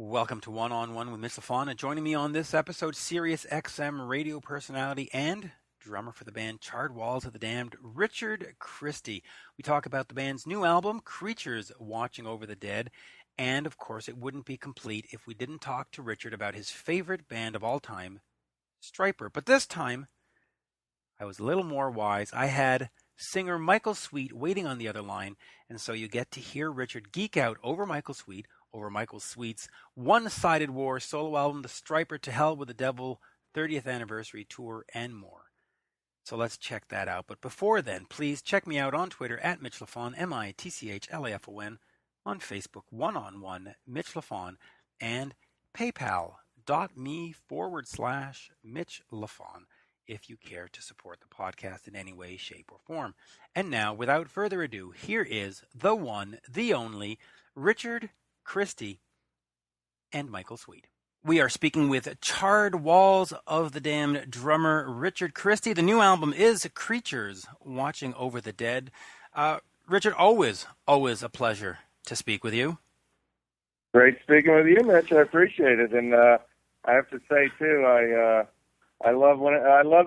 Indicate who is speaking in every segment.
Speaker 1: Welcome to One on One with Mitch Lafon. And joining me on this episode, Sirius XM radio personality and drummer for the band Charred Walls of the Damned, Richard Christy. We talk about the band's new album, Creatures Watching Over the Dead. And of course, it wouldn't be complete if we didn't talk to Richard about his favorite band of all time, Stryper. But this time, I was a little more wise. I had singer Michael Sweet waiting on the other line, and so you get to hear Richard geek out over Michael Sweet's one-sided war solo album, The Stryper to Hell with the Devil 30th Anniversary Tour, and more. So let's check that out. But before then, please check me out on Twitter at Mitch Lafon, MITCHLAFON, on Facebook, one-on-one, Mitch Lafon, and paypal.me/Mitch Lafon if you care to support the podcast in any way, shape, or form. And now, without further ado, here is the one, the only, Richard Christy and Michael Sweet. We are speaking with Charred Walls of the Damned drummer Richard Christy. The new album is Creatures Watching Over the Dead. Richard, always a pleasure to speak with you.
Speaker 2: Great speaking with you, Mitch. I appreciate it, and I have to say too, I love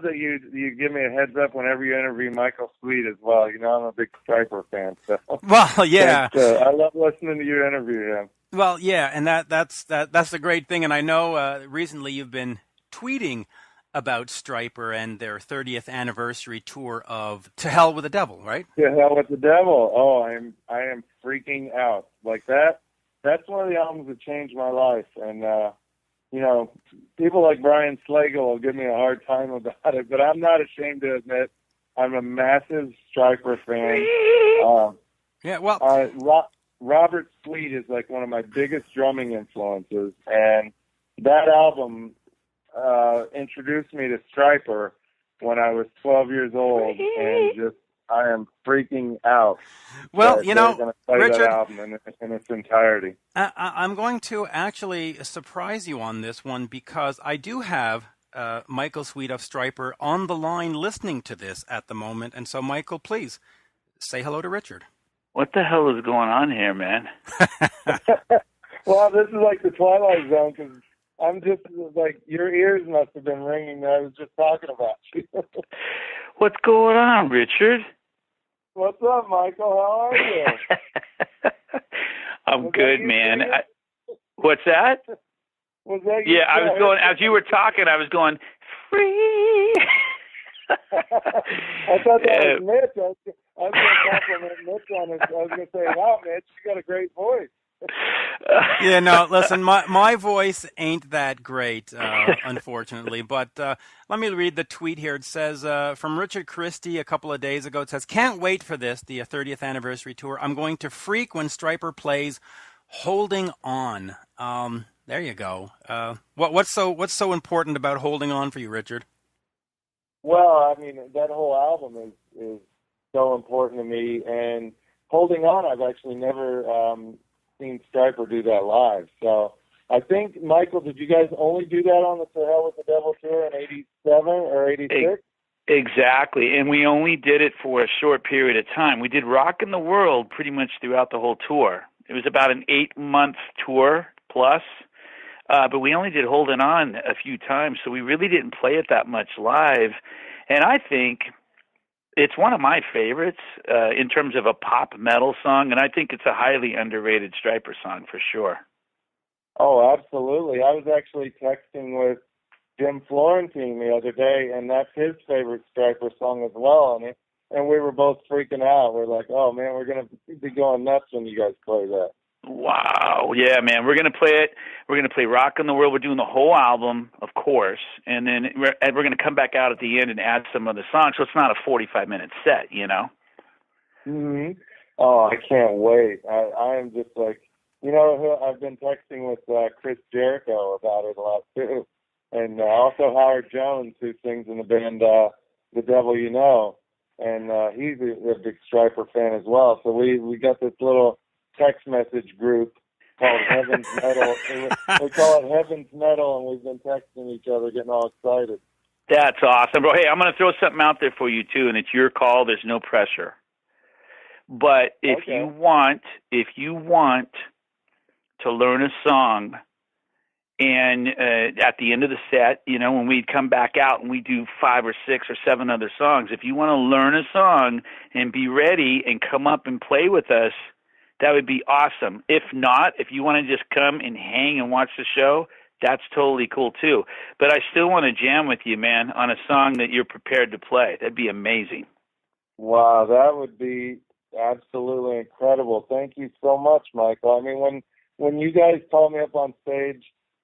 Speaker 2: that you give me a heads up whenever you interview Michael Sweet as well. You know, I'm a big Stryper fan, so
Speaker 1: well, yeah,
Speaker 2: I love listening to you interview him.
Speaker 1: Well, yeah, and that's the great thing. And I know recently you've been tweeting about Stryper and their 30th anniversary tour of To Hell with the Devil, right?
Speaker 2: To Hell with the Devil. Oh, I am freaking out like that. That's one of the albums that changed my life, and you know, people like Brian Slagle will give me a hard time about it, but I'm not ashamed to admit I'm a massive Stryper fan.
Speaker 1: Yeah, well,
Speaker 2: Robert Sweet is like one of my biggest drumming influences, and that album introduced me to Stryper when I was 12 years old, and just I am freaking out.
Speaker 1: Well, you know,
Speaker 2: going to play
Speaker 1: Richard,
Speaker 2: that album in its entirety.
Speaker 1: I'm going to actually surprise you on this one because I do have Michael Sweet of Stryper on the line listening to this at the moment. And so, Michael, please say hello to Richard.
Speaker 3: What the hell is going on here, man?
Speaker 2: Well, this is like the Twilight Zone because I'm just like, your ears must have been ringing. I was just talking about you.
Speaker 3: What's going on, Richard?
Speaker 2: What's up, Michael? How are you?
Speaker 3: I'm good, man. What's that?
Speaker 2: Was that
Speaker 3: yeah, I was going, as you were talking, I was going, free.
Speaker 2: I thought that was Mitch. I was going to compliment Mitch on it. I was going to say, wow, Mitch, you got a great voice.
Speaker 1: Yeah, no, listen, my voice ain't that great, unfortunately. But let me read the tweet here. It says, from Richard Christy a couple of days ago, it says, can't wait for this, the 30th anniversary tour. I'm going to freak when Stryper plays Holding On. There you go. What's so important about Holding On for you, Richard?
Speaker 2: Well, I mean, that whole album is so important to me. And Holding On, I've actually never seen Stryper do that live. So I think, Michael, did you guys only do that on the To Hell with the Devil tour in 87 or 86?
Speaker 3: Exactly, and we only did it for a short period of time. We did Rockin' the World pretty much throughout the whole tour. It was about an 8-month tour plus, but we only did Holding On a few times, so we really didn't play it that much live. And I think it's one of my favorites in terms of a pop metal song, and I think it's a highly underrated Stryper song for sure.
Speaker 2: Oh, absolutely. I was actually texting with Jim Florentine the other day, and that's his favorite Stryper song as well. And we were both freaking out. We're like, oh, man, we're going to be going nuts when you guys play that.
Speaker 3: Wow. Yeah, man. We're going to play it. We're going to play Rockin' the World. We're doing the whole album, of course. And then we're going to come back out at the end and add some other songs. So it's not a 45-minute set, you know?
Speaker 2: Mm-hmm. Oh, I can't wait. I am just like, you know, I've been texting with Chris Jericho about it a lot, too. And also Howard Jones, who sings in the band The Devil You Know. And he's a big Stryper fan as well. So we got this little text message group called Heaven's Metal. We call it Heaven's Metal, and we've been texting each other, getting all excited.
Speaker 3: That's awesome, bro. Hey, I'm going to throw something out there for you, too, and it's your call. There's no pressure. But if you want to learn a song And at the end of the set, you know, when we'd come back out and we do 5 or 6 or 7 other songs, if you want to learn a song and be ready and come up and play with us, that would be awesome. If not, if you want to just come and hang and watch the show, that's totally cool too. But I still want to jam with you, man, on a song that you're prepared to play. That'd be amazing.
Speaker 2: Wow, that would be absolutely incredible. Thank you so much, Michael. I mean, when you guys called me up on stage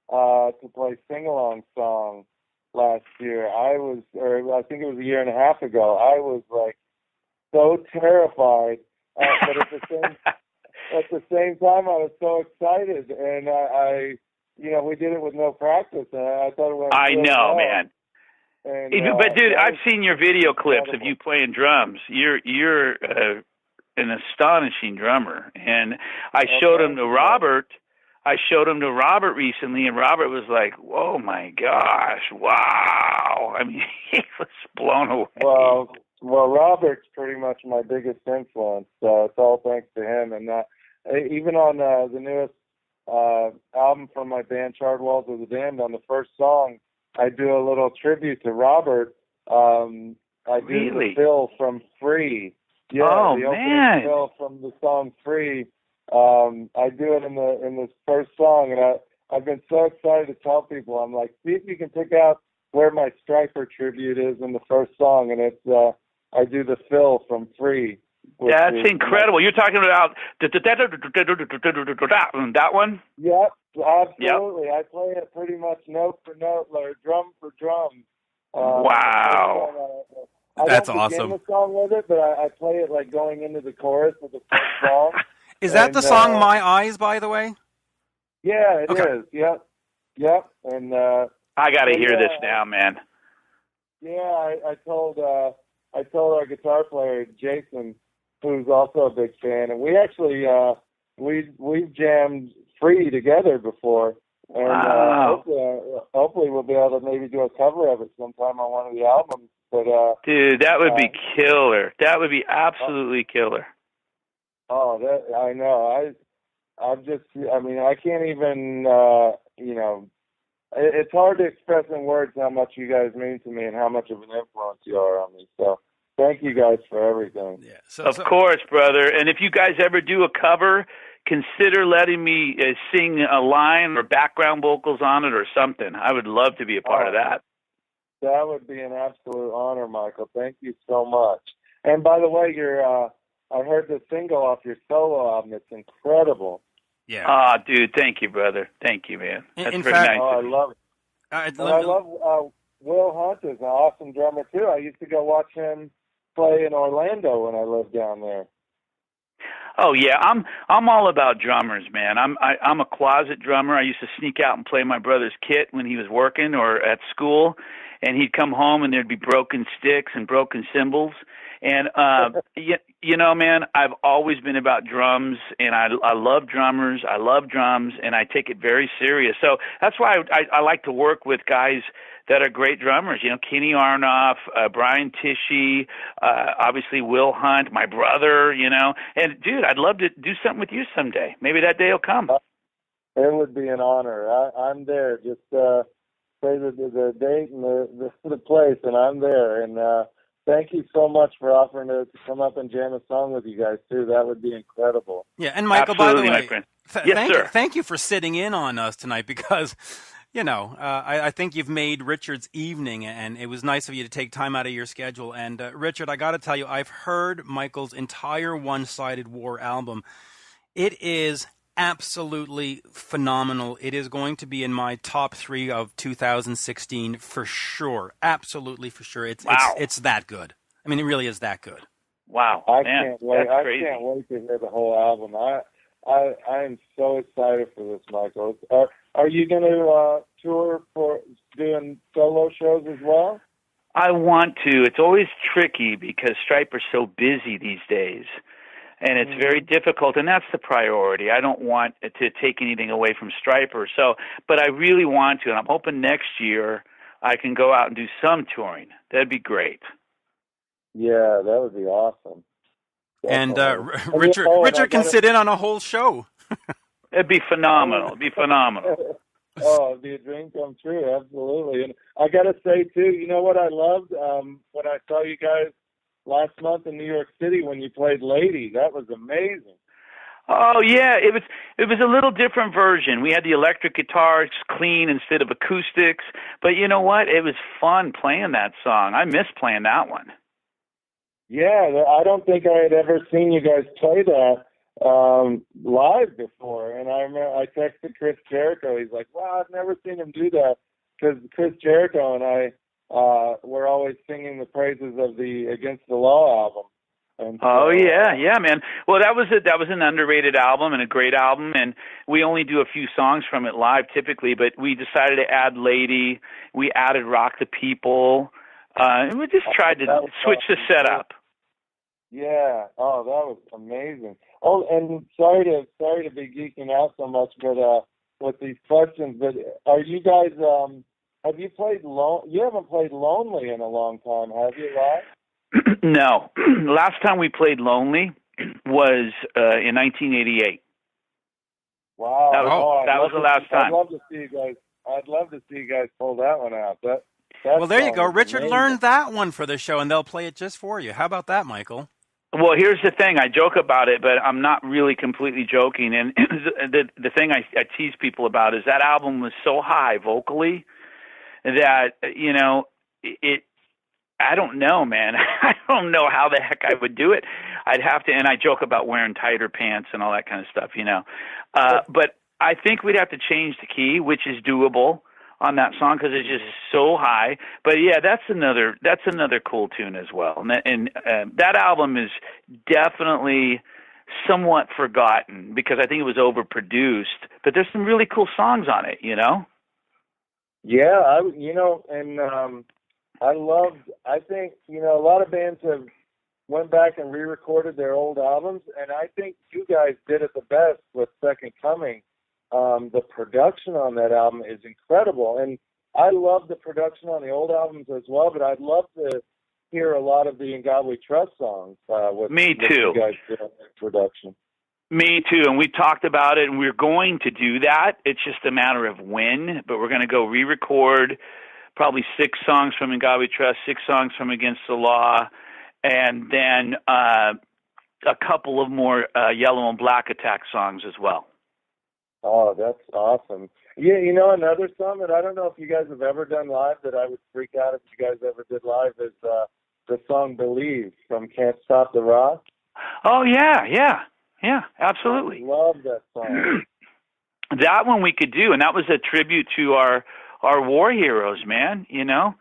Speaker 2: to play sing-along song last year, I think it was a year and a half ago, I was like so terrified, but at the same time, I was so excited, and I you know, we did it with no practice, and I thought it went really well.
Speaker 3: Man. And, but dude, I've seen your video clips of you playing drums. You're an astonishing drummer, and I showed him to Robert. I showed him to Robert recently, and Robert was like, "Oh my gosh, wow!" I mean, he was blown away.
Speaker 2: Well, Robert's pretty much my biggest influence. It's all thanks to him, and even on the newest album from my band, Charred Walls of the Damned, on the first song, I do a little tribute to Robert. I do the fill from Free. Yeah, the opening fill from the song Free. I do it in this first song, and I've been so excited to tell people. I'm like, see if you can pick out where my Stryper tribute is in the first song, and it's I do the fill from Free.
Speaker 3: That's incredible. You're talking about that one?
Speaker 2: Yep, absolutely. Yep. I play it pretty much note for note, or drum for drum.
Speaker 3: Wow.
Speaker 1: That's
Speaker 2: awesome. I don't begin the song with it, but I play it like going into the chorus of the first song.
Speaker 1: Is that the song My Eyes, by the way?
Speaker 2: Yeah, it is. Yep. And
Speaker 3: I got to hear this now, man.
Speaker 2: Yeah, I told our guitar player Jason, who's also a big fan, and we actually we've jammed Free together before, and hopefully we'll be able to maybe do a cover of it sometime on one of the albums. But
Speaker 3: dude, that would be killer. That would be absolutely killer.
Speaker 2: Oh, that I know. I mean, I can't even you know. It's hard to express in words how much you guys mean to me and how much of an influence you are on me. So thank you guys for everything.
Speaker 1: Yeah,
Speaker 3: of course, brother. And if you guys ever do a cover, consider letting me sing a line or background vocals on it or something. I would love to be a part of that.
Speaker 2: That would be an absolute honor, Michael. Thank you so much. And by the way, I heard the single off your solo album. It's incredible.
Speaker 1: Yeah.
Speaker 3: Dude, thank you, brother. Thank you, man. That's
Speaker 1: in
Speaker 3: very
Speaker 1: fact,
Speaker 3: nice.
Speaker 2: I love it. I love Will Hunt is an awesome drummer too. I used to go watch him play in Orlando when I lived down there.
Speaker 3: Oh yeah, I'm all about drummers, man. I'm a closet drummer. I used to sneak out and play my brother's kit when he was working or at school, and he'd come home and there'd be broken sticks and broken cymbals. And you know, man, I've always been about drums, and I love drummers. I love drums, and I take it very serious. So that's why I like to work with guys that are great drummers. You know, Kenny Arnoff, Brian Tishy, obviously Will Hunt, my brother. You know, and dude, I'd love to do something with you someday. Maybe that day will come.
Speaker 2: It would be an honor. I'm there. Just say the date and the place, and I'm there. And thank you so much for offering to come up and jam a song with you guys, too. That would be incredible.
Speaker 1: Yeah, and Michael,
Speaker 3: absolutely,
Speaker 1: by the way,
Speaker 3: yes, sir.
Speaker 1: Thank you for sitting in on us tonight because, you know, I think you've made Richard's evening, and it was nice of you to take time out of your schedule. And, Richard, I got to tell you, I've heard Michael's entire One-Sided War album. It is absolutely phenomenal. It is going to be in my top 3 of 2016 for sure. Absolutely for sure. It's that good. I mean, it really is that good.
Speaker 3: Wow,
Speaker 2: I
Speaker 3: man,
Speaker 2: can't wait.
Speaker 3: that's crazy.
Speaker 2: I can't wait to hear the whole album. I am so excited for this, Michael. Are you going to tour for doing solo shows as well?
Speaker 3: I want to. It's always tricky because Stryper's so busy these days. And it's very difficult, and that's the priority. I don't want to take anything away from Stryper, but I really want to, and I'm hoping next year I can go out and do some touring. That'd be great.
Speaker 2: Yeah, that would be awesome.
Speaker 1: Definitely. And Richard can sit in on a whole show.
Speaker 3: It'd be phenomenal. It'd be phenomenal.
Speaker 2: Oh, it'd be a dream come true, absolutely. And I got to say, too, you know what I loved? When I saw you guys last month in New York City when you played Lady, that was amazing.
Speaker 3: Oh yeah, it was a little different version. We had the electric guitars clean instead of acoustics, but you know what? It was fun playing that song. I miss playing that one.
Speaker 2: Yeah, I don't think I had ever seen you guys play that live before. And I remember I texted Chris Jericho. He's like, "Wow, I've never seen him do that," because Chris Jericho and I were always singing the praises of the Against the Law album. And so,
Speaker 3: oh yeah, man. Well, that was an underrated album and a great album, and we only do a few songs from it live typically. But we decided to add "Lady." We added "Rock the People." And we just tried to switch the setup.
Speaker 2: Yeah. Oh, that was amazing. Oh, and sorry to be geeking out so much, but with these questions, but are you guys? Have you played You haven't played Lonely in a long time, have you, live?
Speaker 3: No. Last time we played Lonely was in 1988.
Speaker 2: Wow.
Speaker 3: That was the last time.
Speaker 2: I'd love to see you guys pull that one out.
Speaker 1: Well, there you go. Richard learned that one for the show, and they'll play it just for you. How about that, Michael?
Speaker 3: Well, here's the thing. I joke about it, but I'm not really completely joking. And the thing I tease people about is that album was so high vocally that, you know, I don't know, man. I don't know how the heck I would do it. I'd have to, and I joke about wearing tighter pants and all that kind of stuff, you know. But I think we'd have to change the key, which is doable on that song because it's just so high. But yeah, that's another cool tune as well. And that album is definitely somewhat forgotten because I think it was overproduced. But there's some really cool songs on it, you know.
Speaker 2: Yeah, I think, you know, a lot of bands have went back and re-recorded their old albums, and I think you guys did it the best with Second Coming. The production on that album is incredible, and I love the production on the old albums as well, but I'd love to hear a lot of the In God We Trust songs with
Speaker 3: you
Speaker 2: guys doing production.
Speaker 3: Me too, and we talked about it, and we're going to do that. It's just a matter of when, but we're going to go re-record probably 6 songs from In God We Trust, 6 songs from Against the Law, and then a couple of more Yellow and Black Attack songs as well.
Speaker 2: Oh, that's awesome. Yeah, you know, another song that I don't know if you guys have ever done live that I would freak out if you guys ever did live is the song Believe from Can't Stop the Rock.
Speaker 3: Oh, yeah, absolutely.
Speaker 2: I love that song.
Speaker 3: That one we could do, and that was a tribute to our war heroes, man, you know,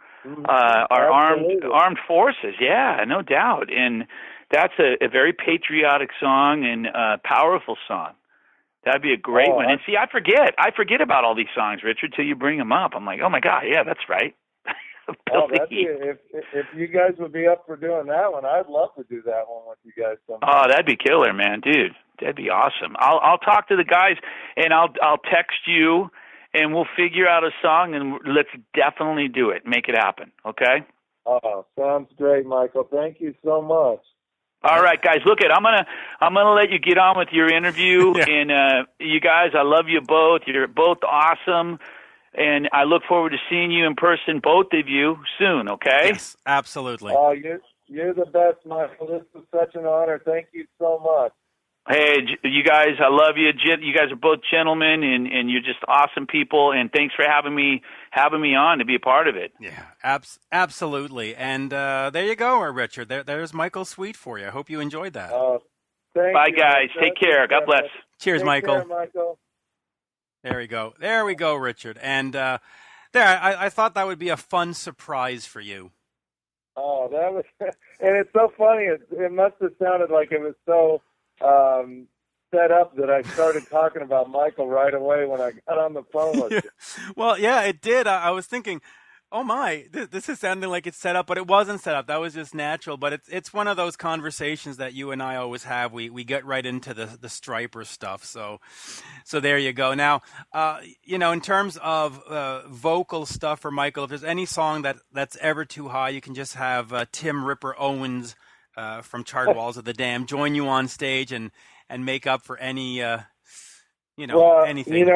Speaker 3: our armed forces. Yeah, no doubt. And that's a very patriotic song and a powerful song. That'd be a great one. And see, I forget about all these songs, Richard, till you bring them up. I'm like, oh my God, yeah, that's right.
Speaker 2: If you guys would be up for doing that one, I'd love to do that one with you guys sometime.
Speaker 3: Oh, that'd be killer, man, dude. That'd be awesome. I'll talk to the guys and I'll text you and we'll figure out a song and let's definitely do it. Make it happen. Okay?
Speaker 2: Oh, sounds great, Michael. Thank you so much.
Speaker 3: All right, guys. Look, I'm gonna let you get on with your interview, and you guys, I love you both. You're both awesome, and I look forward to seeing you in person, both of you, soon. Okay?
Speaker 1: Yes, absolutely.
Speaker 2: Oh, you're the best, Michael. This was such an honor. Thank you so much.
Speaker 3: Hey, you guys, I love you. You guys are both gentlemen, and you're just awesome people. And thanks for having me on to be a part of it.
Speaker 1: Yeah, absolutely. And there you go, Richard. There's Michael Sweet for you. I hope you enjoyed that.
Speaker 3: Bye, guys. Take care. God bless.
Speaker 1: Cheers, Michael.
Speaker 2: Take care, Michael.
Speaker 1: There we go, Richard. And I thought that would be a fun surprise for you.
Speaker 2: Oh, that was, and it's so funny. It must have sounded like it was so set up that I started talking about Michael right away when I got on the phone with you.
Speaker 1: Well, yeah, it did. I was thinking, oh my, this is sounding like it's set up, but it wasn't set up. That was just natural. But it's one of those conversations that you and I always have. We get right into the Stryper stuff. So there you go. Now, in terms of vocal stuff for Michael, if there's any song that's ever too high, you can just have Tim Ripper Owens from Charred Walls of the Dam join you on stage and make up for any anything.
Speaker 2: You know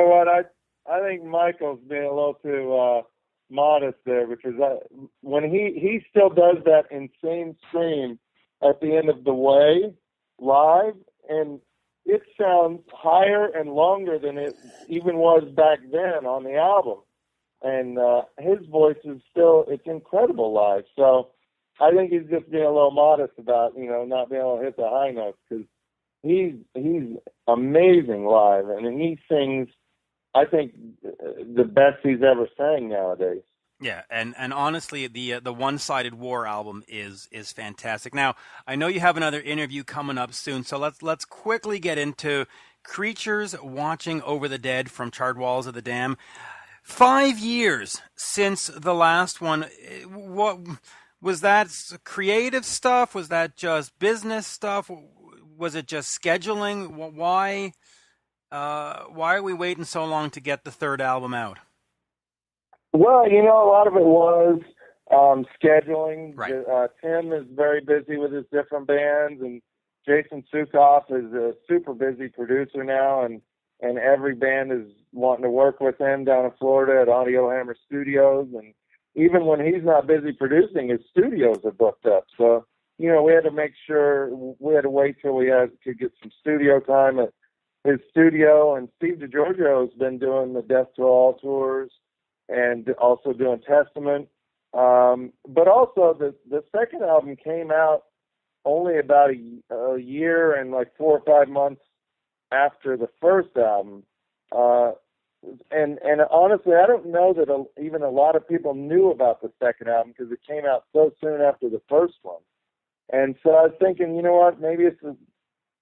Speaker 2: what? I think Michael's being a little too modest there, because when he still does that insane scream at the end of The Way live, and it sounds higher and longer than it even was back then on the album. And his voice is still, it's incredible live. So I think he's just being a little modest about, not being able to hit the high notes, because he's amazing live, and he sings, I think, the best he's ever sang nowadays.
Speaker 1: Yeah, and honestly, the One-Sided War album is fantastic. Now, I know you have another interview coming up soon, so let's quickly get into Creatures Watching Over the Dead from Charred Walls of the Dam. 5 years since the last one. What was that? Creative stuff? Was that just business stuff? Was it just scheduling? Why are we waiting so long to get the third album out?
Speaker 2: Well, a lot of it was scheduling.
Speaker 1: Right.
Speaker 2: Tim is very busy with his different bands, and Jason Sukoff is a super busy producer now, and every band is wanting to work with him down in Florida at Audio Hammer Studios. And even when he's not busy producing, his studios are booked up. So, we had to make sure, we had to wait till we could get some studio time at his studio. And Steve DiGiorgio has been doing the Death to All tours and also doing Testament. But also the second album came out only about a year and like 4 or 5 months after the first album. And honestly, I don't know that even a lot of people knew about the second album, because it came out so soon after the first one. And so I was thinking, you know what, maybe it's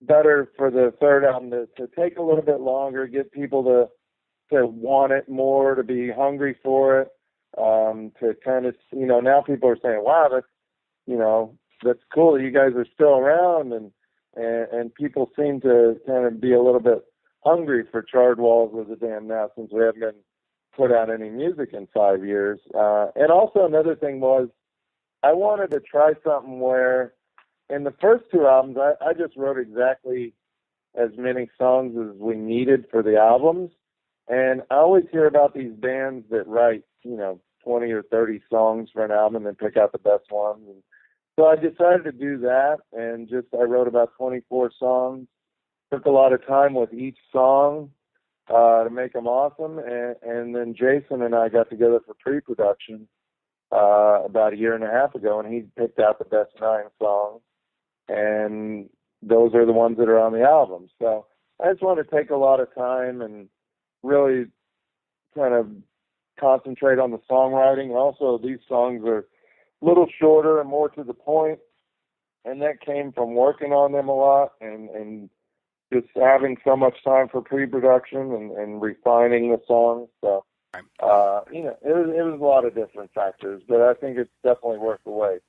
Speaker 2: better for the third album to take a little bit longer, get people to want it more, to be hungry for it, to kind of, now people are saying, wow, that's cool that you guys are still around, and people seem to kind of be a little bit hungry for Charred Walls of the Dam now, since we haven't been put out any music in 5 years. And also another thing was, I wanted to try something where in the first 2 albums, I just wrote exactly as many songs as we needed for the albums. And I always hear about these bands that write, 20 or 30 songs for an album and pick out the best ones. And so I decided to do that, and I wrote about 24 songs. Took a lot of time with each song to make them awesome. And then Jason and I got together for pre-production about a year and a half ago, and he picked out the best 9 songs. And those are the ones that are on the album. So I just wanted to take a lot of time and really kind of concentrate on the songwriting. Also, these songs are a little shorter and more to the point, and that came from working on them a lot and just having so much time for pre-production and refining the songs. So, it was a lot of different factors, but I think it's definitely worth the wait.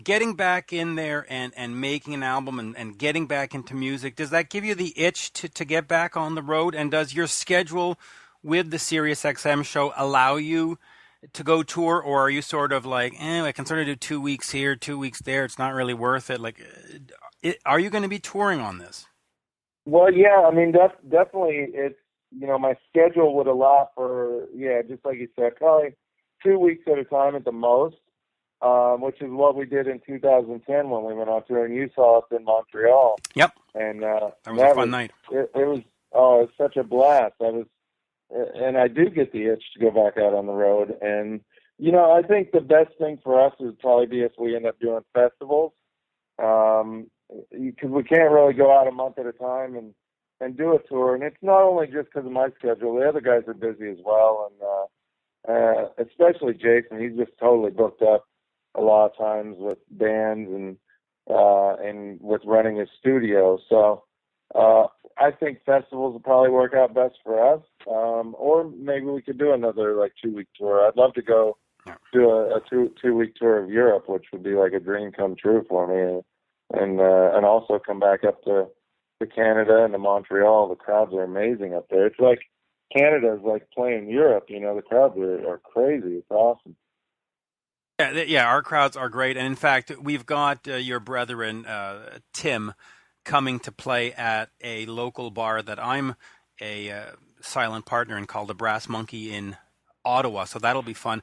Speaker 1: Getting back in there and making an album and getting back into music, does that give you the itch to get back on the road? And does your schedule with the Sirius XM show allow you to go tour, or are you sort of like, I can sort of do 2 weeks here, 2 weeks there, it's not really worth it? Like, are you going to be touring on this?
Speaker 2: Well, yeah, I mean, definitely it's, my schedule would allow for, just like you said, probably 2 weeks at a time at the most. Which is what we did in 2010 when we went on tour, and you saw us in Montreal.
Speaker 1: Yep.
Speaker 2: And
Speaker 1: that was a fun night.
Speaker 2: It was such a blast. And I do get the itch to go back out on the road. And I think the best thing for us would probably be if we end up doing festivals, because we can't really go out a month at a time and do a tour. And it's not only just because of my schedule; the other guys are busy as well, and especially Jason. He's just totally booked up a lot of times with bands and with running his studio. So I think festivals will probably work out best for us. Or maybe we could do another 2-week tour. I'd love to go do a 2-week tour of Europe, which would be like a dream come true for me. And also come back up to Canada and to Montreal. The crowds are amazing up there. It's like Canada is like playing Europe. The crowds are crazy. It's awesome.
Speaker 1: Yeah, our crowds are great. And in fact, we've got your brethren, Tim, coming to play at a local bar that I'm a silent partner and called the Brass Monkey in Ottawa, so that'll be fun.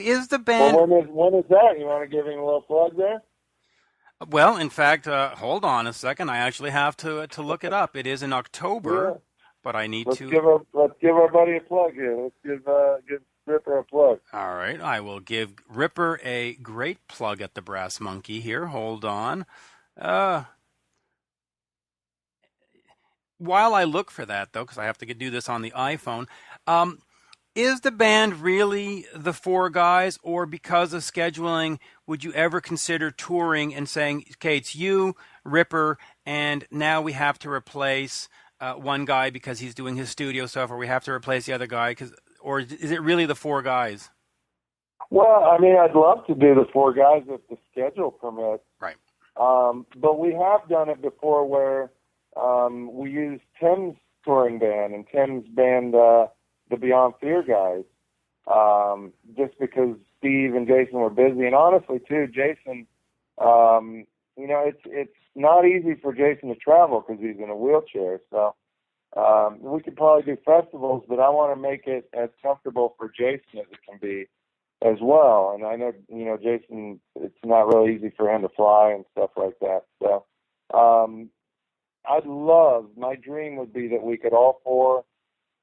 Speaker 1: Is the band...
Speaker 2: Well, when is that? You want to give him a little plug there?
Speaker 1: Well, in fact, hold on a second. I actually have to look it up. It is in October,
Speaker 2: Yeah.
Speaker 1: but I need
Speaker 2: Let's
Speaker 1: to...
Speaker 2: give our buddy a plug here. Let's give Ripper a plug.
Speaker 1: All right, I will give Ripper a great plug at the Brass Monkey here. Hold on. While I look for that, though, because I have to do this on the iPhone, is the band really the four guys, or because of scheduling, would you ever consider touring and saying, okay, it's you, Ripper, and now we have to replace one guy because he's doing his studio stuff, or we have to replace the other guy, or is it really the four guys?
Speaker 2: Well, I mean, I'd love to do the four guys if the schedule permits.
Speaker 1: Right.
Speaker 2: But we have done it before where we used Tim's touring band and Tim's band, the Beyond Fear guys, just because Steve and Jason were busy. And honestly, too, Jason, it's not easy for Jason to travel because he's in a wheelchair. So we could probably do festivals, but I want to make it as comfortable for Jason as it can be as well. And I know, Jason, it's not really easy for him to fly and stuff like that. So my dream would be that we could all four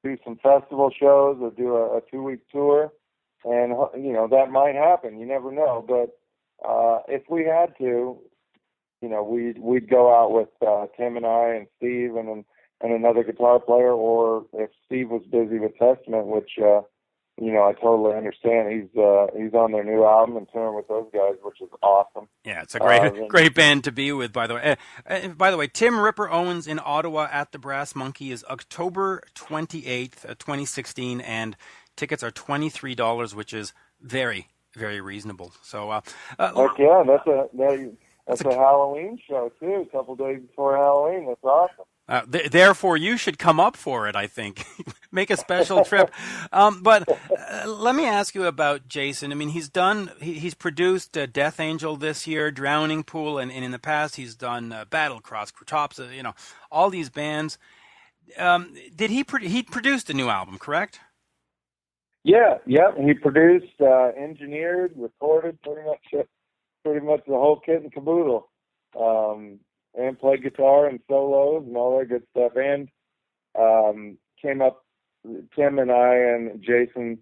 Speaker 2: do some festival shows or do a 2-week tour. And, that might happen. You never know. But if we had to, we'd go out with Tim and I and Steve and another guitar player, or if Steve was busy with Testament, which, I totally understand. He's on their new album and touring with those guys, which is awesome.
Speaker 1: Yeah, it's a great band to be with, by the way. By the way, Tim Ripper Owens in Ottawa at the Brass Monkey is October 28th, 2016, and tickets are $23, which is very, very reasonable. So,
Speaker 2: heck yeah, that's a Halloween show too. A couple days before Halloween. That's awesome.
Speaker 1: Therefore, you should come up for it, I think. Make a special trip. But let me ask you about Jason. I mean, he's produced Death Angel this year, Drowning Pool, and in the past he's done Battlecross, Krotopsa, all these bands. He produced a new album, correct?
Speaker 2: Yeah. He produced, engineered, recorded pretty much the whole kit and caboodle. And played guitar and solos and all that good stuff. And Tim and I and Jason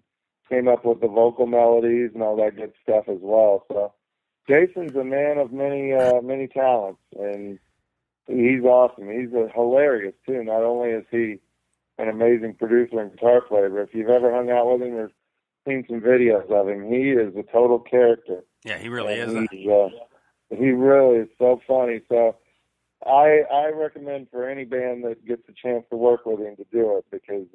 Speaker 2: came up with the vocal melodies and all that good stuff as well. So Jason's a man of many talents, and he's awesome. He's hilarious too. Not only is he an amazing producer and guitar player, but if you've ever hung out with him or seen some videos of him, he is a total character.
Speaker 1: Yeah, he really is.
Speaker 2: He really is so funny. So I recommend for any band that gets a chance to work with him to do it, because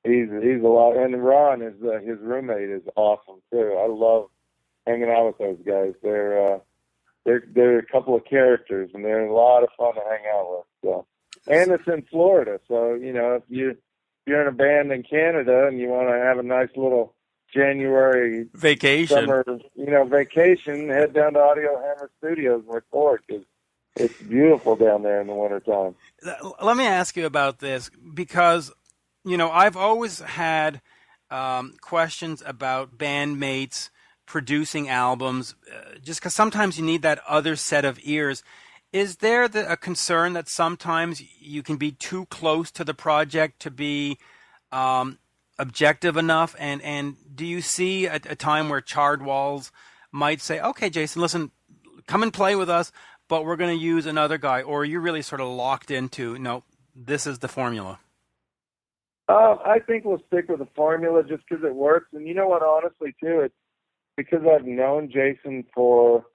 Speaker 2: he's a lot. And Ron is his roommate is awesome too. I love hanging out with those guys. They're a couple of characters, and they're a lot of fun to hang out with. So, and it's in Florida, so if you're in a band in Canada and you want to have a nice little January
Speaker 1: vacation,
Speaker 2: summer, vacation, head down to Audio Hammer Studios and record, because it's beautiful down there in the wintertime.
Speaker 1: Let me ask you about this, because, I've always had questions about bandmates producing albums, just because sometimes you need that other set of ears. Is there a concern that sometimes you can be too close to the project to be objective enough? And do you see a time where Charred Walls might say, okay, Jason, listen, come and play with us, but we're going to use another guy? Or are you really sort of locked into, no, this is the formula?
Speaker 2: I think we'll stick with the formula just because it works. And you know what, honestly, too, it's because I've known Jason for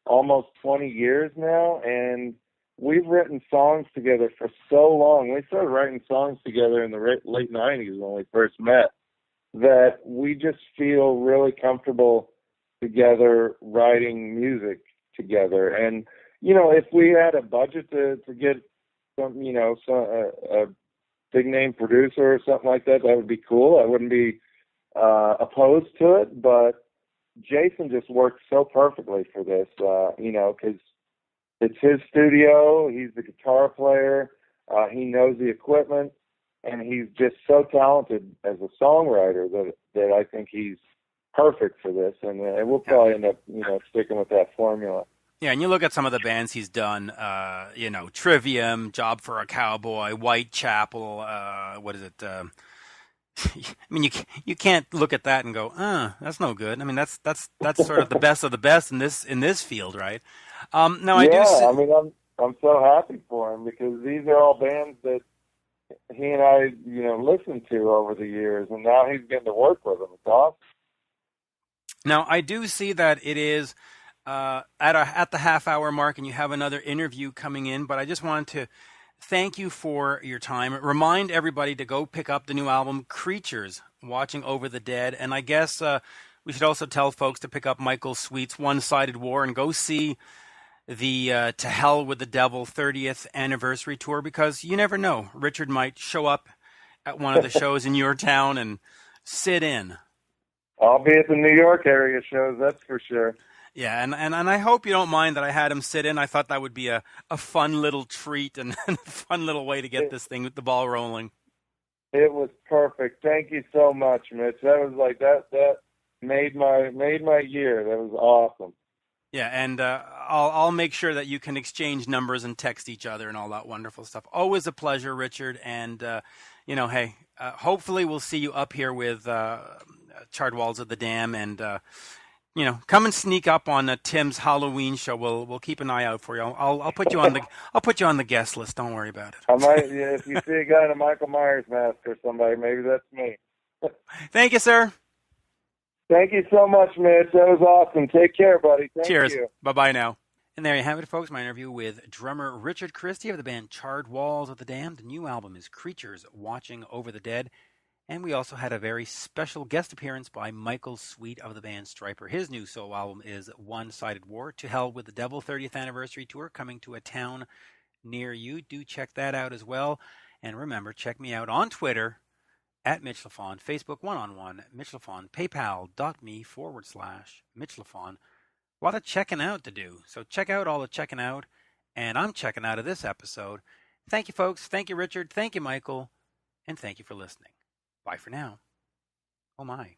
Speaker 2: almost 20 years now, and we've written songs together for so long. We started writing songs together in the late 90s when we first met, that we just feel really comfortable together writing music together. And if we had a budget to get some, a big name producer or something like that, that would be cool. I wouldn't be opposed to it, but Jason just works so perfectly for this, because it's his studio. He's the guitar player. He knows the equipment. and he's just so talented as a songwriter that I think he's perfect for this, and we'll probably end up, sticking with that formula.
Speaker 1: Yeah, and you look at some of the bands he's done, Trivium, Job for a Cowboy, Whitechapel, what is it? I mean, you can't look at that and go, that's no good. I mean, that's sort of the best in this field, right? Now I do.
Speaker 2: I'm so happy for him, because these are all bands that he and I, listened to over the years, and now he's getting to work with them. It's awesome.
Speaker 1: Now I do see that it is at the half-hour mark, and you have another interview coming in. But I just wanted to thank you for your time. Remind everybody to go pick up the new album, Creatures, Watching Over the Dead. And I guess we should also tell folks to pick up Michael Sweet's One-Sided War and go see the To Hell with the Devil 30th anniversary tour, because you never know. Richard might show up at one of the shows in your town and sit in.
Speaker 2: I'll be at the New York area shows, that's for sure.
Speaker 1: Yeah, and I hope you don't mind that I had him sit in. I thought that would be a fun little treat and a fun little way to get this thing with the ball rolling.
Speaker 2: It was perfect. Thank you so much, Mitch. That was like that made my year. That was awesome.
Speaker 1: Yeah, and I'll make sure that you can exchange numbers and text each other and all that wonderful stuff. Always a pleasure, Richard. And hopefully we'll see you up here with Charred Walls of the Dam, and come and sneak up on Tim's Halloween show. We'll keep an eye out for you. I'll put you on the guest list. Don't worry about it.
Speaker 2: I might, if you see a guy in a Michael Myers mask or somebody, maybe that's me.
Speaker 1: Thank you, sir.
Speaker 2: Thank you so much, Mitch. That was awesome. Take care, buddy. Thank
Speaker 1: Cheers.
Speaker 2: you.
Speaker 1: Bye-bye now. And there you have it, folks. My interview with drummer Richard Christy of the band Charred Walls of the Dam. The new album is Creatures, Watching Over the Dead. And we also had a very special guest appearance by Michael Sweet of the band Stryper. His new solo album is One-Sided War, To Hell with the Devil 30th Anniversary Tour, coming to a town near you. Do check that out as well. And remember, check me out on Twitter, at Mitch Lafon, Facebook one-on-one, Mitch Lafon, paypal.me/Mitch Lafon. A lot of checking out to do. So check out all the checking out. And I'm checking out of this episode. Thank you, folks. Thank you, Richard. Thank you, Michael. And thank you for listening. Bye for now. Oh, my.